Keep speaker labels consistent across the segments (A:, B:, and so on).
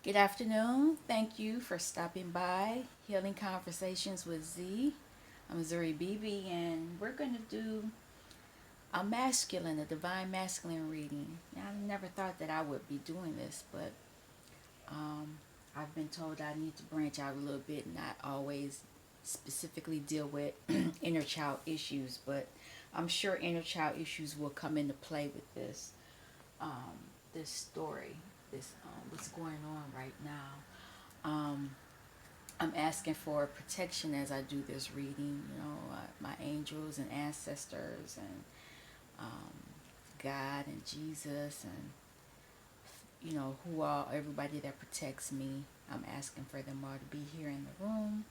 A: Good afternoon. Thank you for stopping by Healing Conversations with Z. I'm Zuri Bibi, and we're going to do a divine masculine reading. Now, I never thought that I would be doing this, but um, I've been told I need to branch out a little bit and not always specifically deal with inner child issues, but I'm sure inner child issues will come into play with um, this story, this what's going on right now. I'm asking for protection as I do this reading. My angels and ancestors and um, God and Jesus and who all everybody that protects me. I'm asking for them all to be here in the room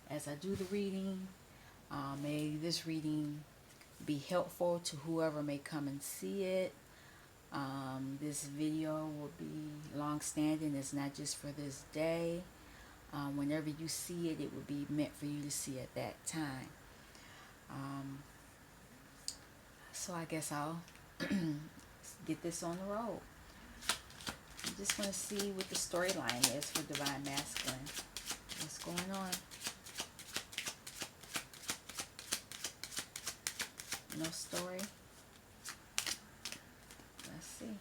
A: as I do the reading. May this reading be helpful to whoever may come and see it. This video will be long standing. It's not just for this day. Whenever you see it, it will be meant for you to see at that time. Um, so I guess I'll get this on the road. I just want to see what the storyline is for Divine Masculine. What's going on? No story. Let's see.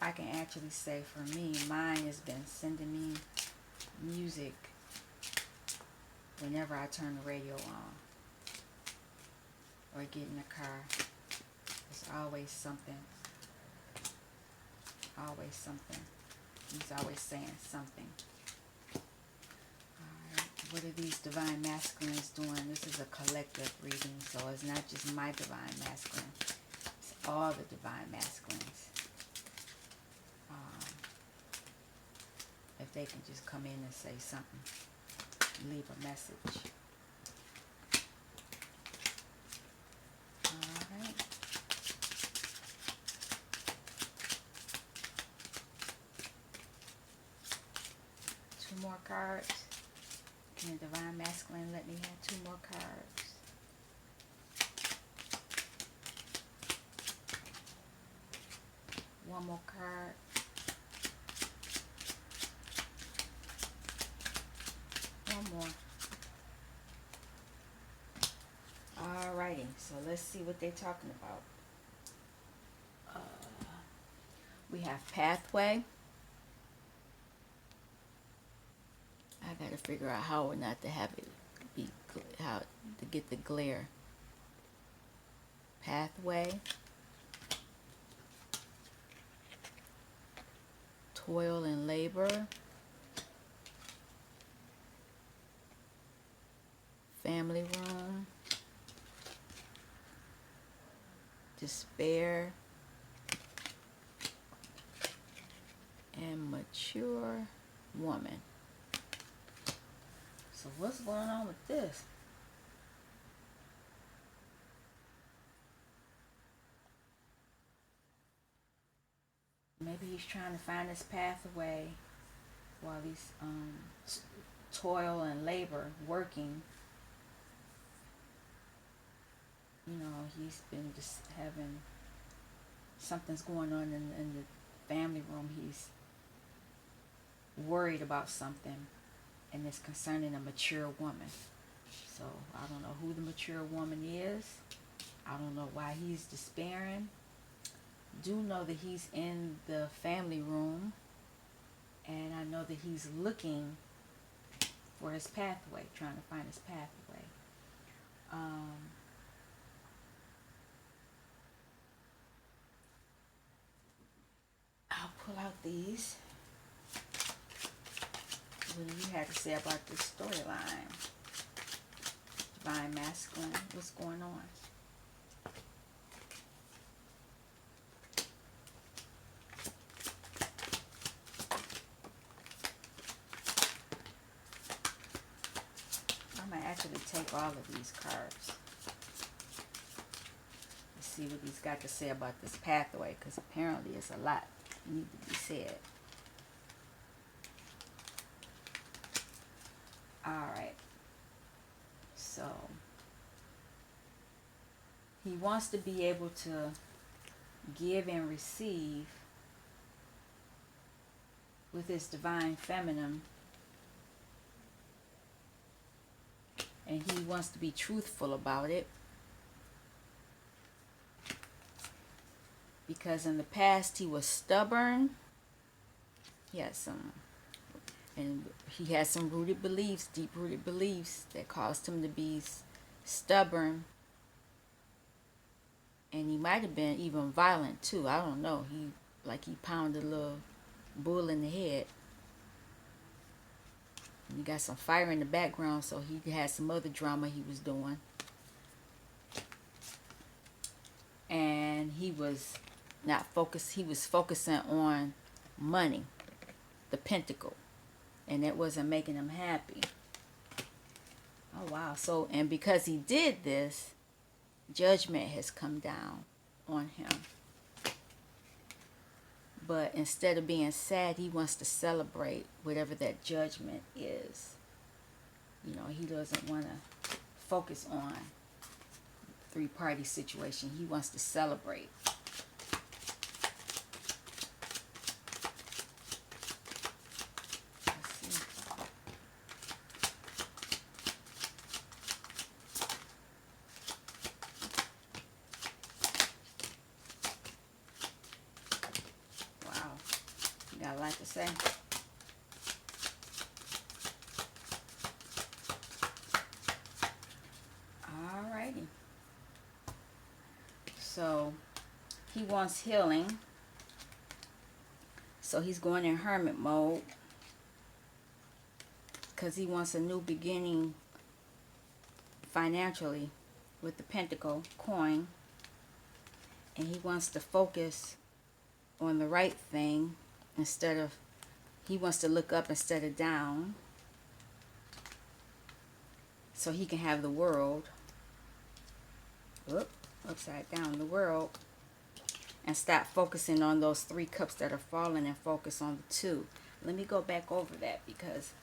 A: I can actually say for me, mine has been sending me music whenever I turn the radio on or get in the car. It's always something. Always something. He's always saying something. Alright, what are these Divine Masculines doing? This is a collective reading, so it's not just my Divine Masculine. It's all the Divine Masculines. If they can just come in and say something, leave a message. Alright. Two more cards. Can the Divine Masculine let me have two more cards? One more card. One more. Alrighty, so let's see what they're talking about. We have pathway. I gotta figure out how not to have it be, how to get the glare. Pathway. Toil and labor. Family room. Despair. And mature woman. So what's going on with this? Maybe he's trying to find his pathway while he's toil and labor, working. He's been just having something's going on in the family room. He's worried about something, and it's concerning a mature woman. So I don't know who the mature woman is. I don't know why he's despairing. Do know that he's in the family room, and I know that he's looking for his pathway, trying to find his pathway. I'll pull out these. What do you have to say about this storyline? Divine Masculine, what's going on? I might actually take all of these cards. Let's see what he's got to say about this pathway, because apparently it's a lot that needs to be said. Alright. So he wants to be able to give and receive with his divine feminine, and he wants to be truthful about it, because in the past he was stubborn. He had some, and he had some rooted beliefs, deep rooted beliefs that caused him to be stubborn, and he might have been even violent too. I don't know. He pounded a little bull in the head. And he got some fire in the background, so he had some other drama he was doing. And he was not focused. He was focusing on money, the pentacle, and that wasn't making him happy. Oh wow. So, and because he did this, judgment has come down on him. But instead of being sad, he wants to celebrate whatever that judgment is. You know, he doesn't want to focus on three-party situation. He wants to celebrate. Let's see. Wow, you got a lot to say. Alrighty. So he wants healing. So he's going in hermit mode because he wants a new beginning financially with the pentacle coin, and he wants to focus on the right thing instead of, he wants to look up instead of down, so he can have the world. Upside down, the world, and stop focusing on those 3 cups that are falling and focus on the 2. Let me go back over that, because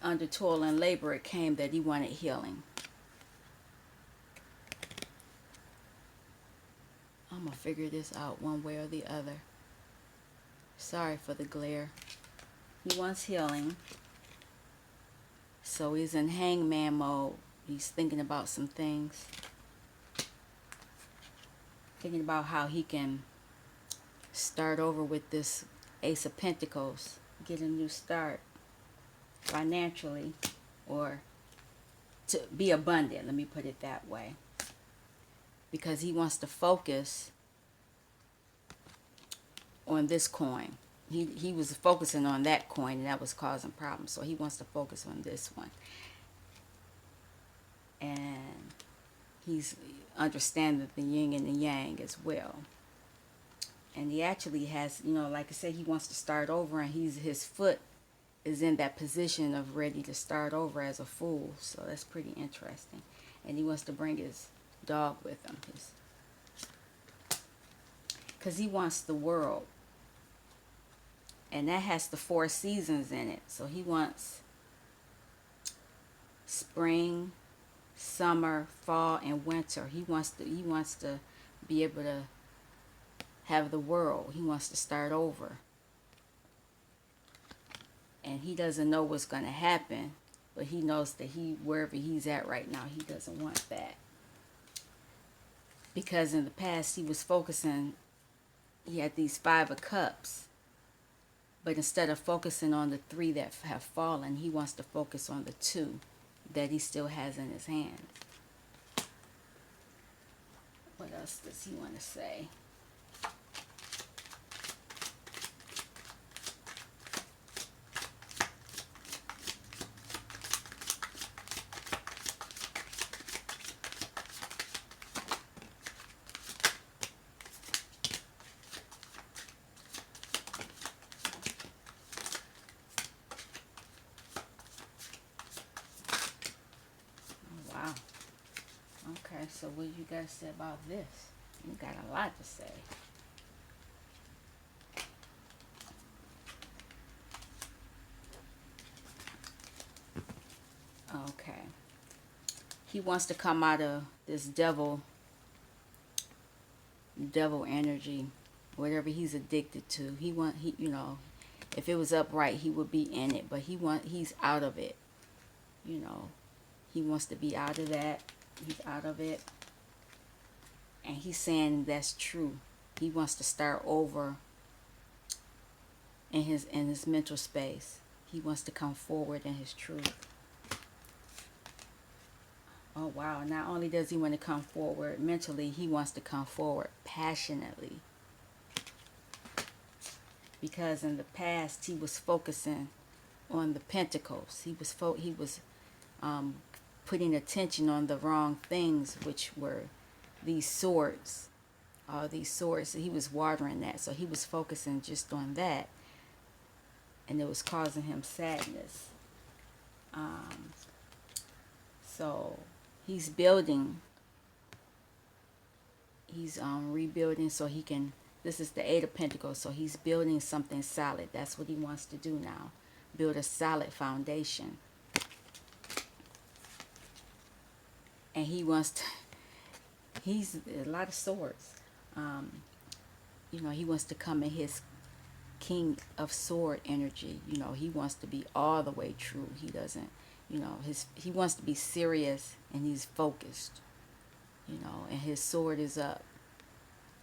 A: under toil and labor it came that he wanted healing. I'm gonna figure this out one way or the other. Sorry for the glare. He wants healing, so he's in hangman mode. He's thinking about some things. Thinking about how he can start over with this Ace of Pentacles. Get a new start financially, or to be abundant. Let me put it that way. Because he wants to focus on this coin. He was focusing on that coin, and that was causing problems. So he wants to focus on this one. And he's understanding the yin and the yang as well. And he actually has, you know, like I said, he wants to start over, and his foot is in that position of ready to start over as a fool. So that's pretty interesting. And he wants to bring his dog with him, because he wants the world, and that has the 4 seasons in it. So he wants spring, summer, fall, and winter. He wants to be able to have the world. He wants to start over, and he doesn't know what's going to happen, but he knows that wherever he's at right now, he doesn't want that, because in the past he was focusing. He had these 5 of cups, but instead of focusing on the 3 that have fallen, he wants to focus on the 2 that he still has in his hands. What else does he want to say? Wow. Okay, so what do you guys say about this? You got a lot to say. Okay. He wants to come out of this devil energy whatever he's addicted to. He you know, if it was upright, he would be in it, but he's out of it. You know, he wants to be out of that. He's out of it. And he's saying that's true. He wants to start over in his mental space. He wants to come forward in his truth. Oh wow, not only does he want to come forward mentally, he wants to come forward passionately. Because in the past he was focusing on the pentacles. He was putting attention on the wrong things, which were these swords. All these swords. He was watering that, so he was focusing just on that, and it was causing him sadness. So he's building. He's rebuilding so he can. This is the Eight of Pentacles, so he's building something solid. That's what he wants to do now. Build a solid foundation. And he wants to, he's a lot of swords. You know, he wants to come in his King of Sword energy. You know, he wants to be all the way true. He doesn't, you know, he wants to be serious and he's focused. You know, and his sword is up.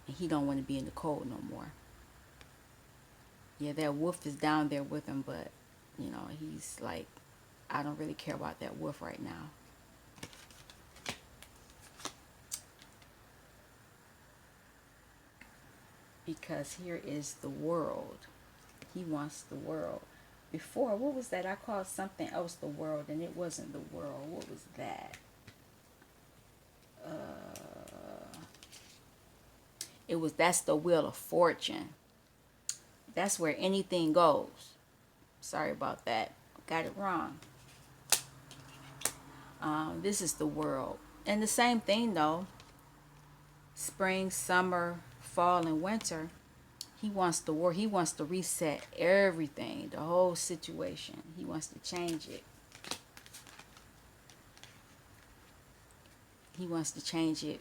A: And he don't want to be in the cold no more. Yeah, that wolf is down there with him, but, you know, he's like, I don't really care about that wolf right now. Because here is the world. He wants the world. Before, what was that? I called something else the world, and it wasn't the world. What was that? That's the Wheel of Fortune. That's where anything goes. Sorry about that. Got it wrong. This is the world. And the same thing though. Spring, summer, fall, and winter. He wants the war. He wants to reset everything, the whole situation. He wants to change it. He wants to change it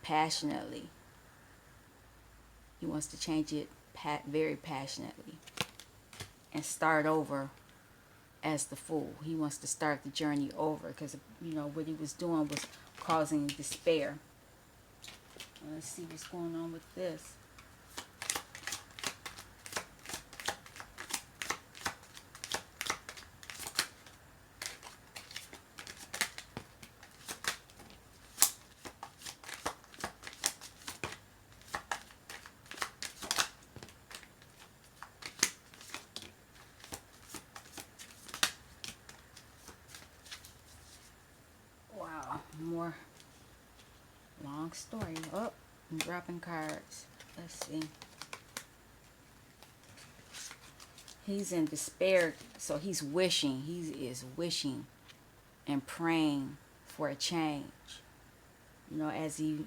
A: passionately. He wants to change it very passionately and start over as the Fool. He wants to start the journey over because, you know, what he was doing was causing despair. Let's see what's going on with this. More long story. Oh, I'm dropping cards. Let's see. He's in despair, so he's wishing. He is wishing and praying for a change. You know, as he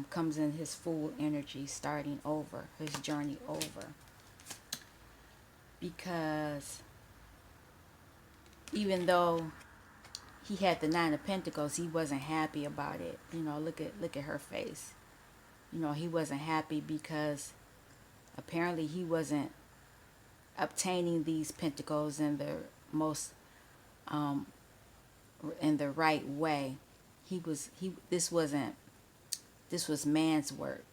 A: comes in his full energy, starting over, his journey over. Because even though he had the Nine of Pentacles, he wasn't happy about it. You know, look at her face. You know, he wasn't happy because apparently he wasn't obtaining these pentacles in the most in the right way. This was man's work,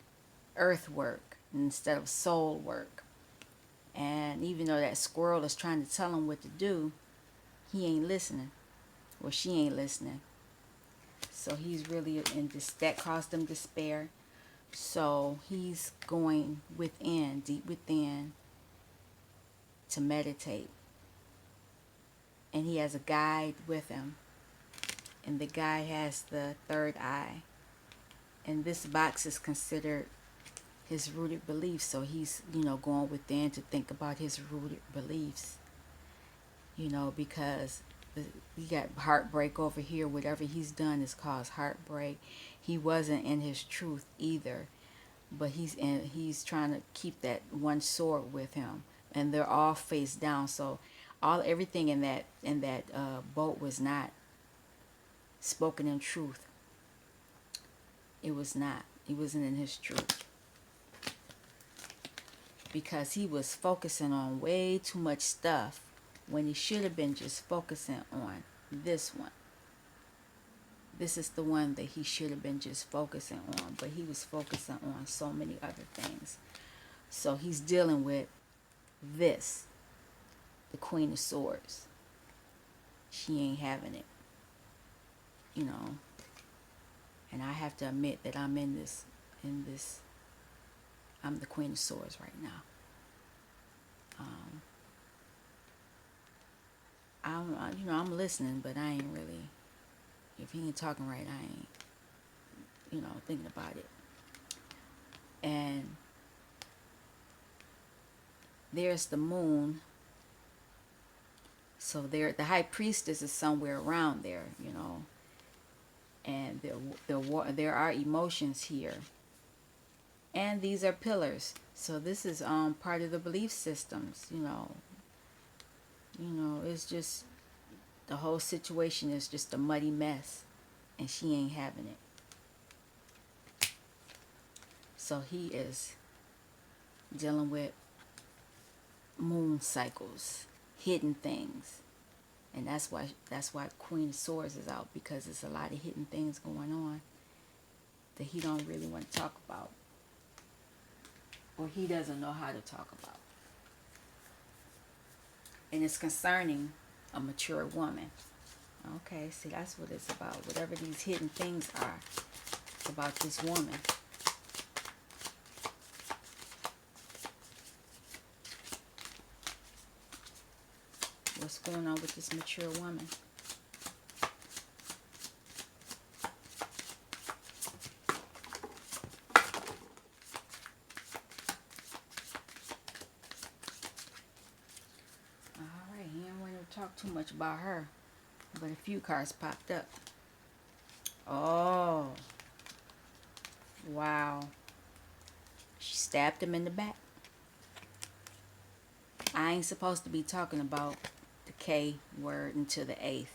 A: earth work instead of soul work. And even though that squirrel is trying to tell him what to do, he ain't listening. Well, she ain't listening. So he's really in this. That caused him despair. So he's going within, deep within, to meditate. And he has a guide with him. And the guy has the third eye. And this box is considered his rooted beliefs. So he's, you know, going within to think about his rooted beliefs. You know, because he got heartbreak over here. Whatever he's done has caused heartbreak. He wasn't in his truth either, but he's trying to keep that one sword with him, and they're all face down. So everything in that boat was not spoken in truth. It was not. He wasn't in his truth. because he was focusing on way too much stuff when he should have been just focusing on this one. This is the one that he should have been just focusing on, but he was focusing on so many other things. So he's dealing with this, the Queen of Swords. She ain't having it, you know. And I have to admit that I'm in this, I'm the Queen of Swords right now. I'm listening, but I ain't really, if he ain't talking right, I ain't, thinking about it. And there's the moon. So there, the high priestess is somewhere around there, and there are emotions here. And these are pillars. So this is part of the belief systems, it's just, the whole situation is just a muddy mess, and she ain't having it. So he is dealing with moon cycles, hidden things. And that's why Queen of Swords is out, because there's a lot of hidden things going on that he don't really want to talk about, or he doesn't know how to talk about. And it's concerning a mature woman. Okay, see, that's what it's about. Whatever these hidden things are, it's about this woman. What's going on with this mature woman? Alright, he didn't want to talk too much about her, but a few cards popped up. Oh, wow. She stabbed him in the back. I ain't supposed to be talking about the K word until the 8th.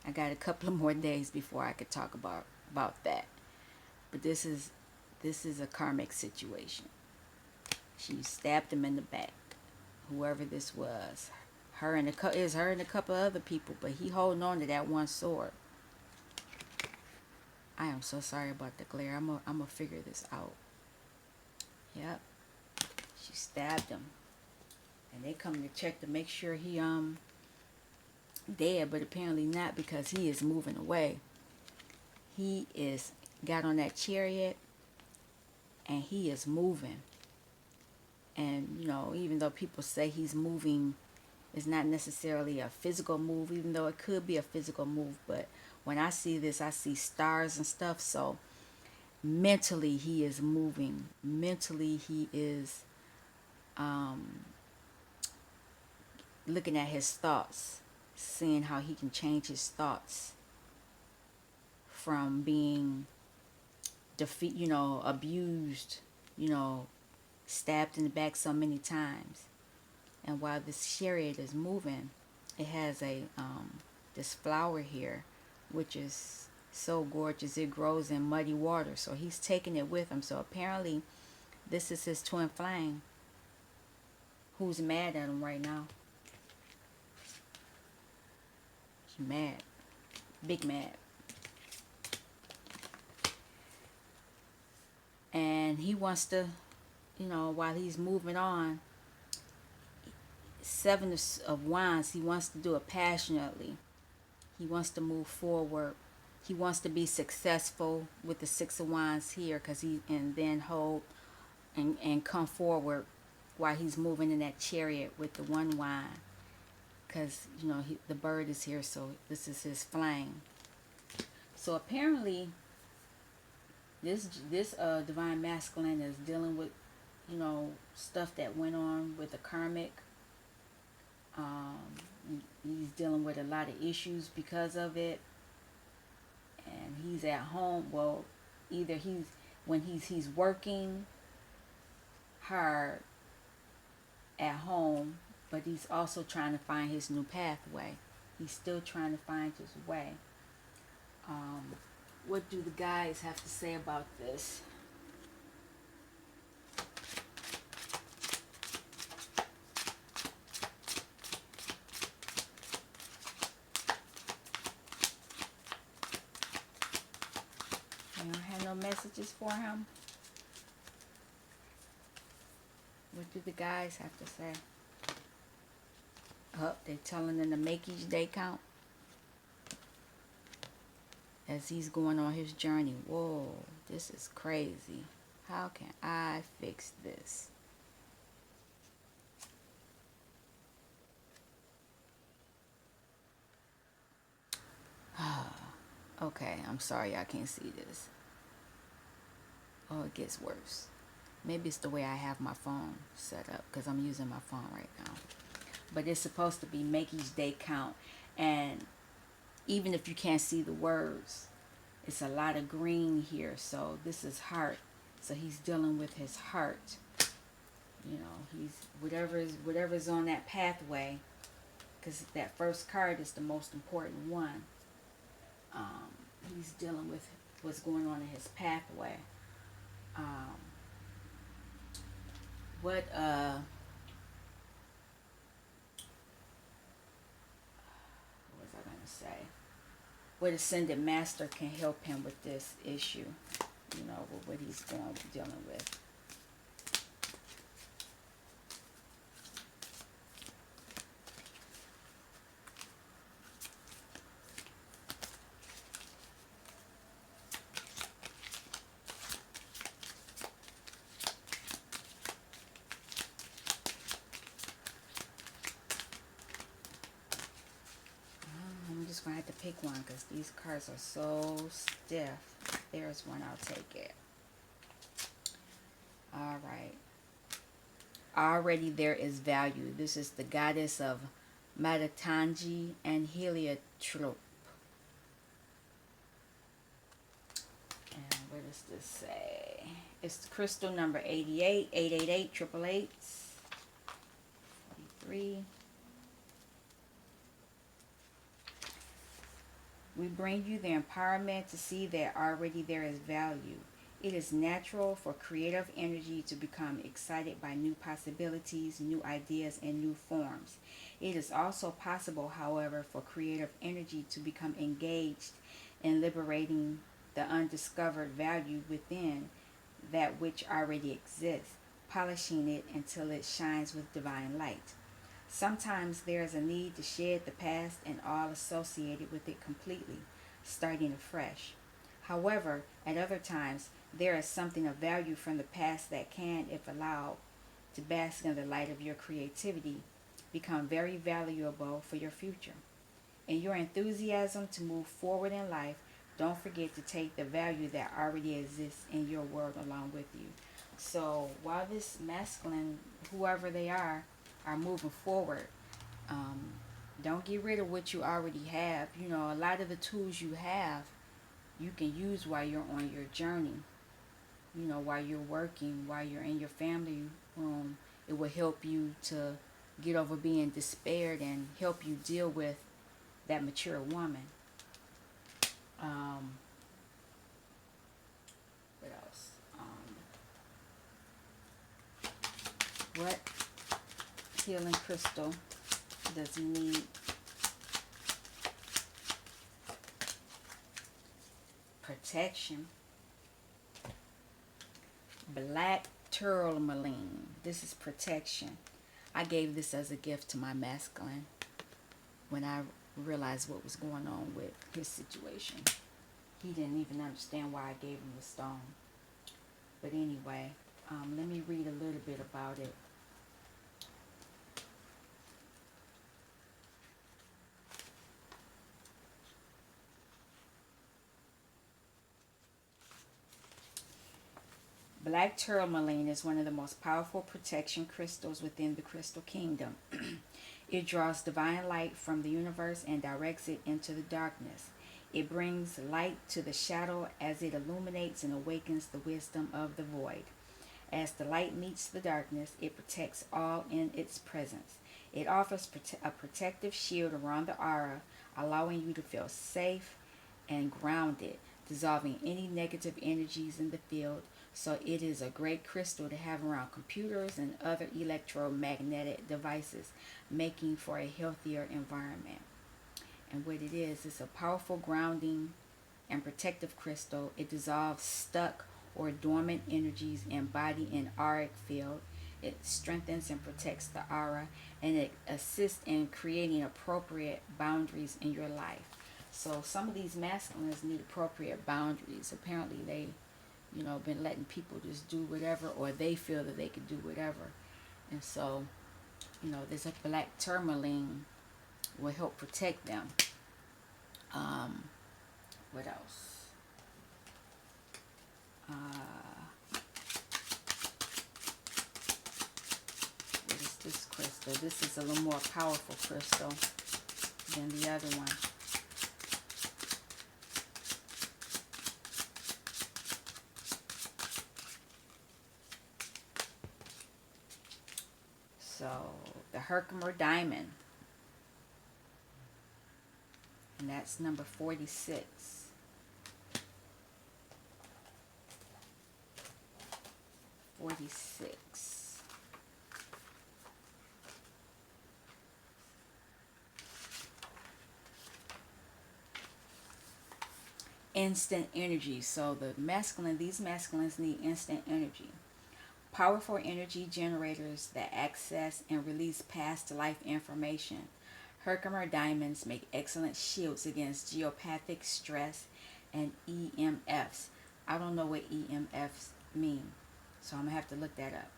A: I got a couple of more days before I could talk about that. But this is a karmic situation. She stabbed him in the back. Whoever this was, her and a couple of other people, but he holding on to that one sword. I am so sorry about the glare. I'm gonna figure this out. Yep, she stabbed him, and they come to check to make sure he dead, but apparently not, because he is moving away. He is got on that chariot, and he is moving. And even though people say he's moving, it's not necessarily a physical move, even though it could be a physical move. But when I see this, I see stars and stuff. So mentally he is moving. Mentally he is looking at his thoughts, seeing how he can change his thoughts from being abused, stabbed in the back so many times. And while this chariot is moving, it has a this flower here, which is so gorgeous. It grows in muddy water, so he's taking it with him. So apparently this is his twin flame, who's mad at him right now. She's mad, big mad. And he wants to, while he's moving on, 7 of Wands, he wants to do it passionately. He wants to move forward. He wants to be successful with the 6 of Wands here, and then hold and come forward while he's moving in that chariot with the 1 wand. Because, the bird is here, so this is his flame. So apparently, this divine masculine is dealing with, stuff that went on with the karmic. He's dealing with a lot of issues because of it, and he's at home. Well, either he's working hard at home, but he's also trying to find his new pathway. He's still trying to find his way. What do the guys have to say about this? messages for him? What do the guys have to say? Oh, they telling him to make each day count as he's going on his journey. Whoa, this is crazy. How can I fix this? Okay, I'm sorry I can't see this. Oh, it gets worse. Maybe it's the way I have my phone set up because I'm using my phone right now. But it's supposed to be make each day count. And even if you can't see the words, it's a lot of green here. So this is heart. So he's dealing with his heart. You know, he's whatever's on that pathway, because that first card is the most important one. He's dealing with what's going on in his pathway. Um, what was I gonna say? What ascended master can help him with this issue? You know, with what he's dealing with. I'm just gonna have to pick one because these cards are so stiff. There's one, I'll take it. All right. Already there is value. This is the goddess of Matatangi and Heliotrope. And what does this say? It's crystal number 88, 888, 888, 43. We bring you the empowerment to see that already there is value. It is natural for creative energy to become excited by new possibilities, new ideas, and new forms. It is also possible, however, for creative energy to become engaged in liberating the undiscovered value within that which already exists, polishing it until it shines with divine light. Sometimes there is a need to shed the past and all associated with it completely, starting afresh. However, at other times, there is something of value from the past that can, if allowed to bask in the light of your creativity, become very valuable for your future. In your enthusiasm to move forward in life, don't forget to take the value that already exists in your world along with you. So while this masculine, whoever they are moving forward, um, don't get rid of what you already have. You know, a lot of the tools you have, you can use while you're on your journey. You know, while you're working, while you're in your family room, it will help you to get over being despaired and help you deal with that mature woman. Um, what else? What healing crystal does he need? Protection. Black tourmaline. This is protection. I gave this as a gift to my masculine when I realized what was going on with his situation. He didn't even understand why I gave him the stone. But anyway, let me read a little bit about it. Black tourmaline is one of the most powerful protection crystals within the crystal kingdom. It draws divine light from the universe and directs it into the darkness. It brings light to the shadow as it illuminates and awakens the wisdom of the void. As the light meets the darkness, it protects all in its presence. It offers a protective shield around the aura, allowing you to feel safe and grounded, dissolving any negative energies in the field. So it is a great crystal to have around computers and other electromagnetic devices, making for a healthier environment. And what it is, it's a powerful grounding and protective crystal. It dissolves stuck or dormant energies embodied in auric field. It strengthens and protects the aura, and it assists in creating appropriate boundaries in your life. So some of these masculines need appropriate boundaries. Apparently they, been letting people just do whatever, or they feel that they can do whatever. And so, there's a black tourmaline will help protect them. Um, what else? What is this crystal? This is a little more powerful crystal than the other one. So the Herkimer diamond, and that's number 46. 46. Instant energy. So these masculines need instant energy. Powerful energy generators that access and release past life information. Herkimer diamonds make excellent shields against geopathic stress and EMFs. I don't know what EMFs mean, so I'm going to have to look that up.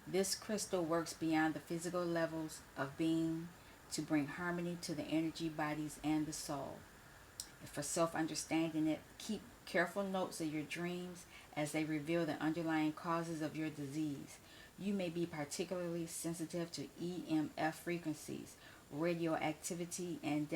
A: This crystal works beyond the physical levels of being to bring harmony to the energy bodies and the soul. For self-understanding it, keep careful notes of your dreams as they reveal the underlying causes of your disease. You may be particularly sensitive to EMF frequencies, radioactivity, and